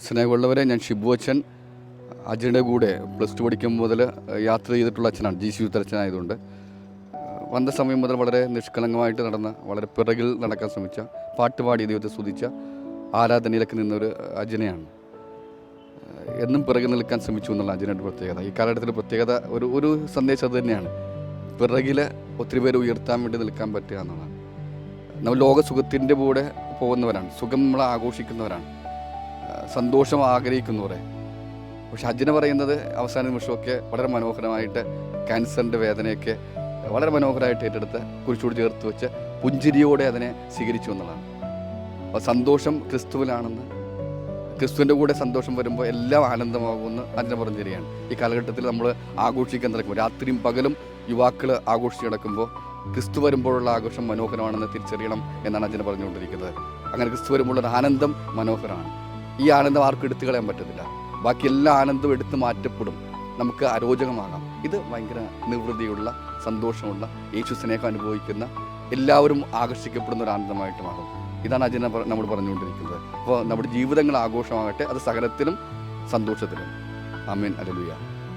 സ്നേഹമുള്ളവരെ, ഞാൻ ഷിബു അച്ഛൻ. അച്ഛൻ്റെ കൂടെ +2 പഠിക്കുമ്പോൾ മുതൽ യാത്ര ചെയ്തിട്ടുള്ള അച്ഛനാണ്. GC യൂത്ത് അച്ഛനായതുകൊണ്ട് വന്ന സമയം മുതൽ വളരെ നിഷ്കളങ്കമായിട്ട് നടന്ന, വളരെ പിറകിൽ നടക്കാൻ ശ്രമിച്ച, പാട്ടുപാടി ദൈവത്തെ സ്തുതിച്ച, ആരാധനയിലൊക്കെ നിന്നൊരു അച്ഛനെയാണ്. എന്നും പിറകിൽ നിൽക്കാൻ ശ്രമിച്ചു എന്നുള്ള അച്ഛൻ്റെ പ്രത്യേകത. ഈ കാലഘട്ടത്തിൻ്റെ പ്രത്യേകത ഒരു സന്ദേശം അത് തന്നെയാണ്. പിറകിൽ ഒത്തിരി പേര് ഉയർത്താൻ വേണ്ടി നിൽക്കാൻ പറ്റുക എന്നുള്ളതാണ്. നമ്മൾ ലോകസുഖത്തിൻ്റെ കൂടെ പോകുന്നവരാണ്, സുഖം നമ്മൾ ആഘോഷിക്കുന്നവരാണ്, സന്തോഷം ആഗ്രഹിക്കുന്നവരെ. പക്ഷെ അജ്ജന പറയുന്നത് അവസാന നിമിഷമൊക്കെ വളരെ മനോഹരമായിട്ട് ക്യാൻസറിൻ്റെ വേദനയൊക്കെ വളരെ മനോഹരമായിട്ട് ഏറ്റെടുത്ത് കുരിശോട് ചേർത്ത് വെച്ച് പുഞ്ചിരിയോടെ അതിനെ സ്വീകരിച്ചു എന്നുള്ളതാണ്. അപ്പോൾ സന്തോഷം ക്രിസ്തുവിലാണെന്ന്, ക്രിസ്തുവിൻ്റെ കൂടെ സന്തോഷം വരുമ്പോൾ എല്ലാം ആനന്ദമാകുമെന്ന് അജ്ജന പറഞ്ഞു തരികയാണ്. ഈ കാലഘട്ടത്തിൽ നമ്മൾ ആഘോഷിക്കാൻ നടക്കുമ്പോൾ, രാത്രിയും പകലും യുവാക്കൾ ആഘോഷിച്ച് നടക്കുമ്പോൾ ക്രിസ്തു വരുമ്പോഴുള്ള ആഘോഷം മനോഹരമാണെന്ന് തിരിച്ചറിയണം എന്നാണ് അജ്ജന പറഞ്ഞുകൊണ്ടിരിക്കുന്നത്. അങ്ങനെ ക്രിസ്തു വരുമ്പോഴുള്ള ആനന്ദം മനോഹരമാണ്. ഈ ആനന്ദം ആർക്കും എടുത്തു കളയാൻ പറ്റത്തില്ല. ബാക്കി എല്ലാ ആനന്ദവും എടുത്ത് മാറ്റപ്പെടും, നമുക്ക് അരോചകമാകാം. ഇത് ഭയങ്കര നിർവൃതിയുള്ള, സന്തോഷമുള്ള, യേശു സ്നേഹം അനുഭവിക്കുന്ന, എല്ലാവരും ആകർഷിക്കപ്പെടുന്ന ഒരു ആനന്ദമായിട്ട് മാറും. ഇതാണ് അജ്ജന നമ്മൾ പറഞ്ഞുകൊണ്ടിരിക്കുന്നത്. അപ്പോൾ നമ്മുടെ ജീവിതങ്ങൾ ആഘോഷമാകട്ടെ, അത് സകലത്തിലും സന്തോഷത്തിലും. ആമേൻ. ഹല്ലേലൂയ.